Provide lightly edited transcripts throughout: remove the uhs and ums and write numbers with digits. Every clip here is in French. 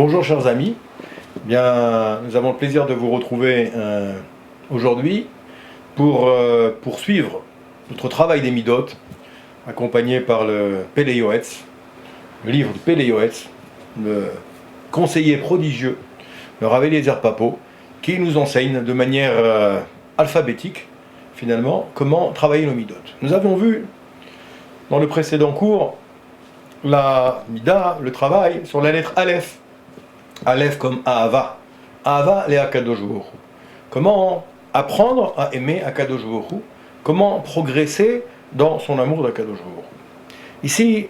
Bonjour chers amis, bien, nous avons le plaisir de vous retrouver aujourd'hui pour poursuivre notre travail des Midot, accompagné par le Pele Yoetz, le livre de Pele Yoetz, le conseiller prodigieux, le Rav Eliezer Papo, qui nous enseigne de manière alphabétique, finalement, comment travailler nos Midot. Nous avons vu dans le précédent cours la Mida, le travail, sur la lettre Aleph. Aleph comme Ahava. Ahava les Akadosh Baruch Hu. Comment apprendre à aimer Akadosh Baruch Hu. Comment progresser dans son amour d'Akadosh Baruch Hu. Ici,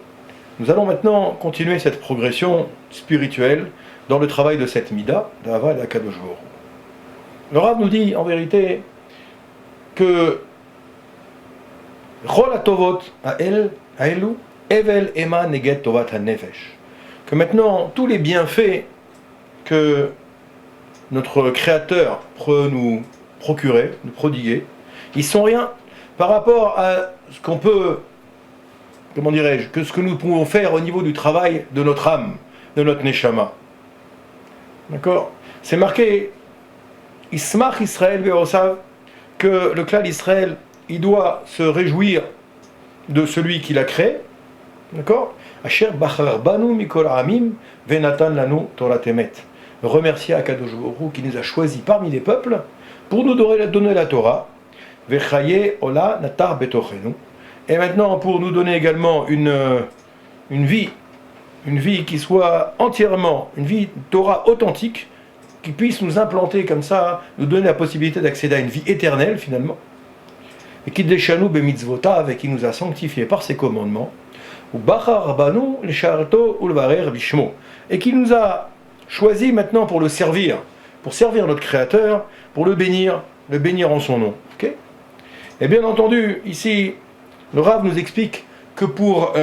nous allons maintenant continuer cette progression spirituelle dans le travail de cette Mida, d'Ahava et Akadosh Baruch Hu. Le Rav nous dit en vérité que Chol HaTovot Ha'elu Evel Ema Neget Tovat HaNefesh. Que maintenant, tous les bienfaits que notre Créateur peut nous procurer, nous prodiguer, ils sont rien par rapport à ce qu'on peut, comment dirais-je, que ce que nous pouvons faire au niveau du travail de notre âme, de notre Neshama. D'accord ? C'est marqué Ismach Israël Ve'osav, que le clan d'Israël, il doit se réjouir de celui qui l'a créé. D'accord ? Asher bachar banu mikol ha'amim venatan lanu Torah emet. Remercier Akadosh Baruch Hu qui nous a choisis parmi les peuples pour nous donner la Torah. Vechaye ola natar betochenu. Et maintenant pour nous donner également une vie qui soit entièrement une vie Torah authentique, qui puisse nous implanter comme ça, nous donner la possibilité d'accéder à une vie éternelle finalement. Et qui déchanu bemitzvotav, et qui nous a sanctifiés par ses commandements. Et qui nous a choisi maintenant pour le servir, pour servir notre Créateur, pour le bénir en son nom. Okay ? Et bien entendu, ici, le Rav nous explique que pour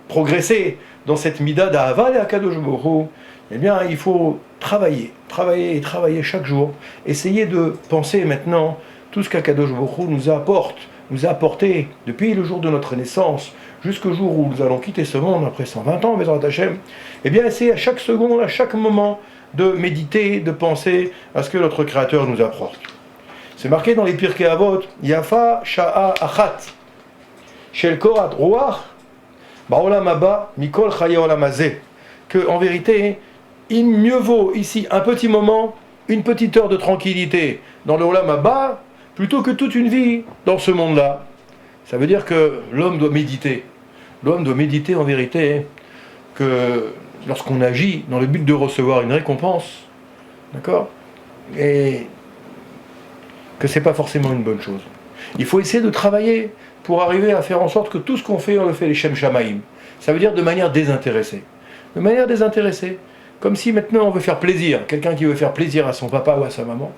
progresser dans cette Mida d'Ahava et Akadosh Baruch Hu, eh bien, il faut travailler chaque jour, essayer de penser maintenant tout ce qu'Akadosh Baruch Hu nous a apporté depuis le jour de notre naissance, jusqu'au jour où nous allons quitter ce monde après 120 ans, Bezrat Hashem, eh bien, essayez à chaque seconde, à chaque moment, de méditer, de penser à ce que notre Créateur nous apporte. C'est marqué dans les Pirkei Avot, Yafa Sha'a Achat, Shel Korat Ruach, Ba'olam Haba, Mikol Chaye Olam Hazeh, que en vérité, il mieux vaut ici un petit moment, une petite heure de tranquillité dans le Olam Haba, plutôt que toute une vie dans ce monde-là. Ça veut dire que l'homme doit méditer. L'homme doit méditer en vérité que lorsqu'on agit dans le but de recevoir une récompense, d'accord, et que c'est pas forcément une bonne chose. Il faut essayer de travailler pour arriver à faire en sorte que tout ce qu'on fait, on le fait les Shem Shamaim. Ça veut dire de manière désintéressée. De manière désintéressée. Comme si maintenant on veut faire plaisir, quelqu'un qui veut faire plaisir à son papa ou à sa maman,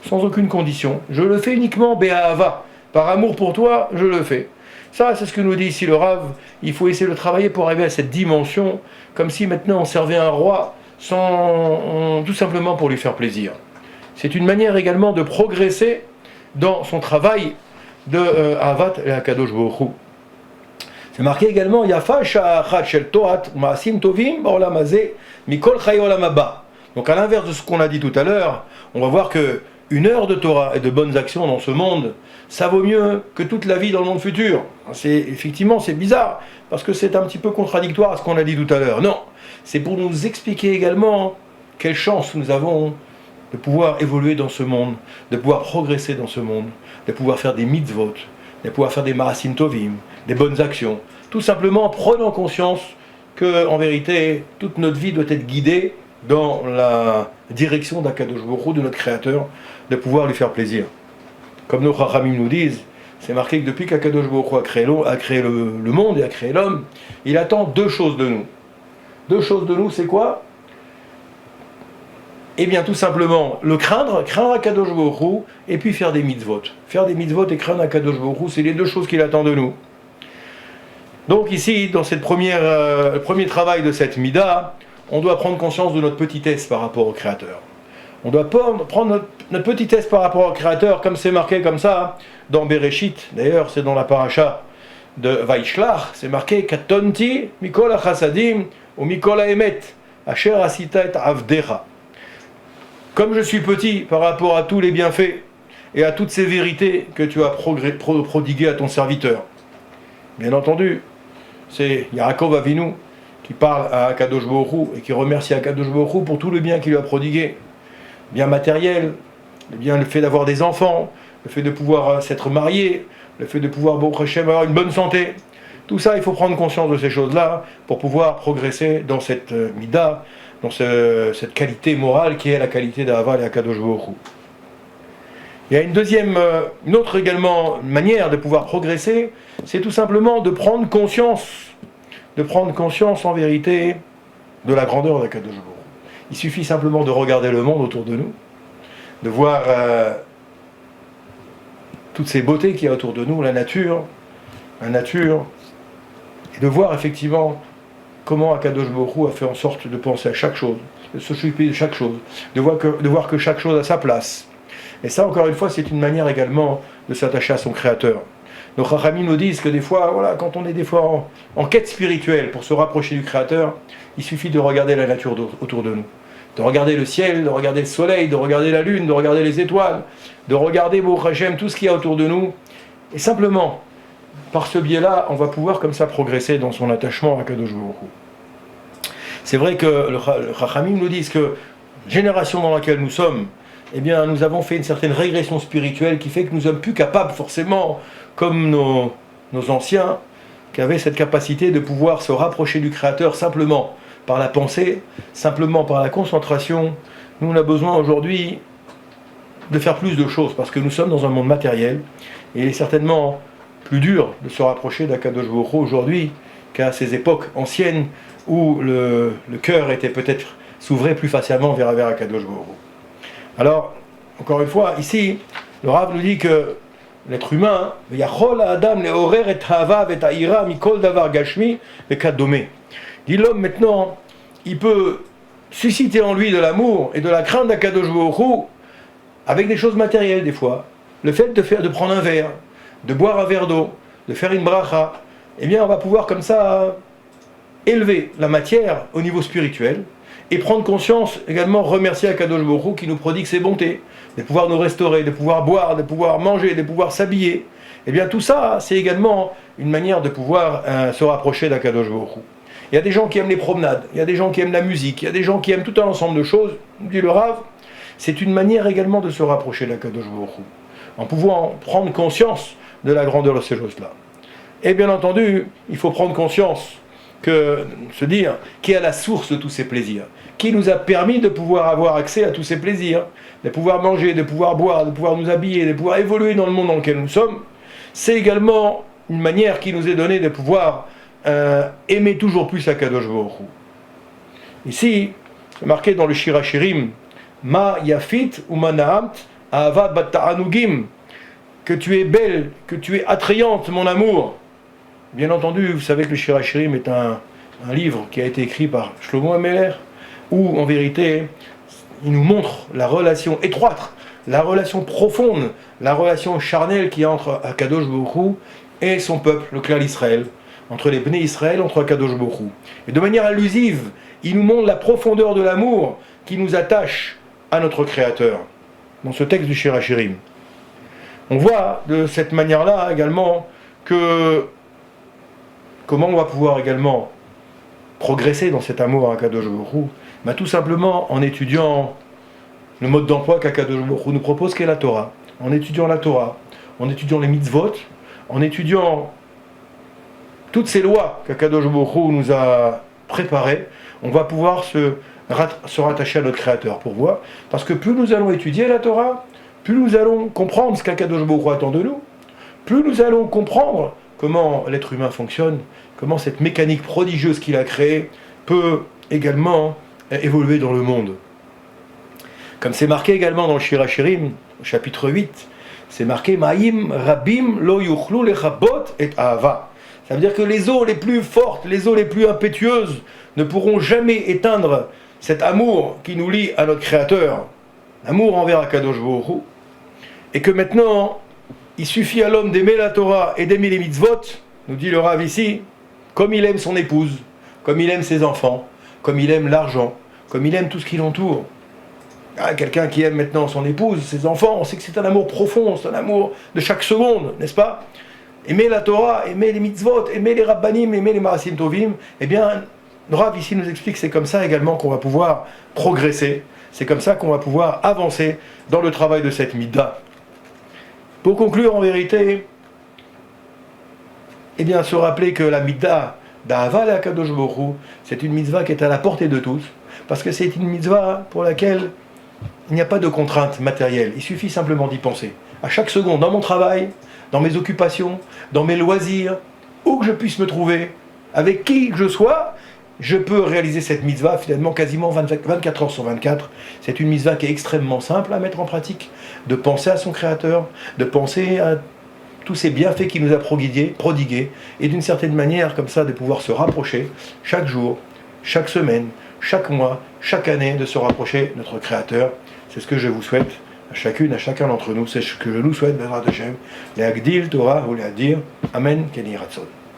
sans aucune condition. Je le fais uniquement Be'ahava. Par amour pour toi, je le fais. Ça, c'est ce que nous dit ici le Rav. Il faut essayer de travailler pour arriver à cette dimension, comme si maintenant on servait un roi, tout simplement pour lui faire plaisir. C'est une manière également de progresser dans son travail de Ahavat et Akadosh Baruch Hu. C'est marqué également Yafa Sha'achat Shel Toat Ma'asim Tovim Ba'olam Hazeh Mikol Chaye Olam Haba. Donc à l'inverse de ce qu'on a dit tout à l'heure, on va voir que une heure de Torah et de bonnes actions dans ce monde, ça vaut mieux que toute la vie dans le monde futur. Effectivement, c'est bizarre, parce que c'est un petit peu contradictoire à ce qu'on a dit tout à l'heure. Non, c'est pour nous expliquer également quelle chance nous avons de pouvoir évoluer dans ce monde, de pouvoir progresser dans ce monde, de pouvoir faire des mitzvot, de pouvoir faire des ma'asim tovim, des bonnes actions. Tout simplement en prenant conscience que, en vérité, toute notre vie doit être guidée dans la direction d'Akadosh Baruch Hu, de notre Créateur, de pouvoir lui faire plaisir. Comme nos Chachamim nous disent, c'est marqué que depuis qu'Akadosh Baruch Hu a créé le monde et a créé l'homme, il attend deux choses de nous. Deux choses de nous, c'est quoi ? Eh bien, tout simplement, le craindre Akadosh Baruch Hu, et puis faire des mitzvot. Faire des mitzvot et craindre Akadosh Baruch Hu, c'est les deux choses qu'il attend de nous. Donc ici, dans le premier travail de cette Mida, on doit prendre conscience de notre petitesse par rapport au Créateur. On doit prendre notre petitesse par rapport au Créateur, comme c'est marqué comme ça dans Bereshit. D'ailleurs, c'est dans la paracha de Vaishlach, c'est marqué Katonti Mikol HaChasadim ou Mikol HaEmet. Asher asita et avdecha. Comme je suis petit par rapport à tous les bienfaits et à toutes ces vérités que tu as prodiguées à ton serviteur. Bien entendu, c'est Yaakov Avinu qui parle à Akadosh Baruch Hu et qui remercie Akadosh Baruch Hu pour tout le bien qu'il lui a prodigué. Bien matériel, le fait d'avoir des enfants, le fait de pouvoir s'être marié, le fait de pouvoir Baruch Hashem, avoir une bonne santé. Tout ça, il faut prendre conscience de ces choses-là pour pouvoir progresser dans cette mida, dans cette qualité morale qui est la qualité d'Ahava et Akadosh Baruch Hu. Il y a une autre également manière de pouvoir progresser, c'est tout simplement de prendre conscience en vérité de la grandeur d'Akadosh Baruch Hu. Il suffit simplement de regarder le monde autour de nous, de voir toutes ces beautés qu'il y a autour de nous, la nature, et de voir effectivement comment Akadosh Baruch Hu a fait en sorte de penser à chaque chose, de s'occuper de chaque chose, de voir que chaque chose a sa place. Et ça, encore une fois, c'est une manière également de s'attacher à son Créateur. Nos Chachamim nous disent que des fois, voilà, quand on est des fois en quête spirituelle pour se rapprocher du Créateur, il suffit de regarder la nature autour de nous. De regarder le ciel, de regarder le soleil, de regarder la lune, de regarder les étoiles, de regarder Baruch Hashem, tout ce qu'il y a autour de nous. Et simplement, par ce biais-là, on va pouvoir comme ça progresser dans son attachement à Kadosh Baruch Hu. C'est vrai que le Chachamim nous disent que génération dans laquelle nous sommes, eh bien, nous avons fait une certaine régression spirituelle qui fait que nous sommes plus capables forcément, comme nos anciens, qui avaient cette capacité de pouvoir se rapprocher du Créateur simplement par la pensée, simplement par la concentration. Nous, on a besoin aujourd'hui de faire plus de choses parce que nous sommes dans un monde matériel et il est certainement plus dur de se rapprocher d'Akadosh Baruch Hu aujourd'hui qu'à ces époques anciennes où le cœur était peut-être s'ouvrait plus facilement vers Akadosh Baruch Hu. Alors, encore une fois, ici, le Rav nous dit que l'être humain, dit l'homme maintenant, il peut susciter en lui de l'amour et de la crainte d'Akadosh Baruch Hu avec des choses matérielles des fois. Le fait de prendre un verre, de boire un verre d'eau, de faire une bracha, eh bien on va pouvoir comme ça élever la matière au niveau spirituel et prendre conscience également, remercier Akadosh Baruch Hu qui nous prodigue ses bontés, de pouvoir nous restaurer, de pouvoir boire, de pouvoir manger, de pouvoir s'habiller. Eh bien tout ça, c'est également une manière de pouvoir se rapprocher d'Akadosh Baruch Hu. Il y a des gens qui aiment les promenades, il y a des gens qui aiment la musique, il y a des gens qui aiment tout un ensemble de choses, dit le Rav. C'est une manière également de se rapprocher d'Akadosh Baruch Hu, en pouvant prendre conscience de la grandeur de ces choses-là. Et bien entendu, il faut prendre conscience se dire qui est à la source de tous ces plaisirs, qui nous a permis de pouvoir avoir accès à tous ces plaisirs, de pouvoir manger, de pouvoir boire, de pouvoir nous habiller, de pouvoir évoluer dans le monde dans lequel nous sommes. C'est également une manière qui nous est donnée de pouvoir aimer toujours plus Akadosh Baruch Hu. Ici, c'est marqué dans le Shir HaShirim, Ma yafit ou ma naamt ahavat bat ta'anugim, que tu es belle, que tu es attrayante, mon amour. Bien entendu, vous savez que le Shir HaShirim est un livre qui a été écrit par Shlomo HaMelech, où en vérité, il nous montre la relation étroite, la relation profonde, la relation charnelle qu'il y a entre Akadosh Baruch Hu et son peuple, le clan d'Israël, entre les Bnei Israël, entre Akadosh Baruch Hu. Et de manière allusive, il nous montre la profondeur de l'amour qui nous attache à notre Créateur, dans ce texte du Shir HaShirim. On voit de cette manière-là également comment on va pouvoir également progresser dans cet amour à Akadosh Baruch Hu, tout simplement en étudiant le mode d'emploi qu'Akadosh Baruch Hu nous propose, qu'est la Torah. En étudiant la Torah, en étudiant les mitzvot, en étudiant toutes ces lois qu'Akadosh Baruch Hu nous a préparées, on va pouvoir se rattacher à notre Créateur pour voir. Parce que plus nous allons étudier la Torah, plus nous allons comprendre ce qu'Akadosh Baruch Hu attend de nous, plus nous allons comprendre comment l'être humain fonctionne, comment cette mécanique prodigieuse qu'il a créée peut également évoluer dans le monde. Comme c'est marqué également dans le Shir HaShirim, au chapitre 8, c'est marqué Ma'im Rabim Lo Yuchlu Lechabot et Ahava. Ça veut dire que les eaux les plus fortes, les eaux les plus impétueuses ne pourront jamais éteindre cet amour qui nous lie à notre Créateur, l'amour envers Akadosh Baruch Hu, et que maintenant, il suffit à l'homme d'aimer la Torah et d'aimer les mitzvot, nous dit le Rav ici, comme il aime son épouse, comme il aime ses enfants, comme il aime l'argent, comme il aime tout ce qui l'entoure. Ah, quelqu'un qui aime maintenant son épouse, ses enfants, on sait que c'est un amour profond, c'est un amour de chaque seconde, n'est-ce pas? Aimer la Torah, aimer les mitzvot, aimer les rabbanim, aimer les marasim tovim, eh bien, le Rav ici nous explique que c'est comme ça également qu'on va pouvoir progresser, c'est comme ça qu'on va pouvoir avancer dans le travail de cette midda. Pour conclure, en vérité, eh bien, se rappeler que la midda d'Ahava l'Akadosh Baruch Hu, c'est une mitzvah qui est à la portée de tous, parce que c'est une mitzvah pour laquelle il n'y a pas de contrainte matérielle, il suffit simplement d'y penser. À chaque seconde, dans mon travail, dans mes occupations, dans mes loisirs, où que je puisse me trouver, avec qui que je sois, je peux réaliser cette mitzvah finalement quasiment 24 heures sur 24. C'est une mitzvah qui est extrêmement simple à mettre en pratique, de penser à son Créateur, de penser à tous ces bienfaits qu'il nous a prodigués, et d'une certaine manière, comme ça, de pouvoir se rapprocher chaque jour, chaque semaine, chaque mois, chaque année, de se rapprocher de notre Créateur. C'est ce que je vous souhaite à chacune, à chacun d'entre nous. C'est ce que je nous souhaite, Bezrat Hashem, les Agdil Torah, ou les Adir. Amen, Keni Ratzon.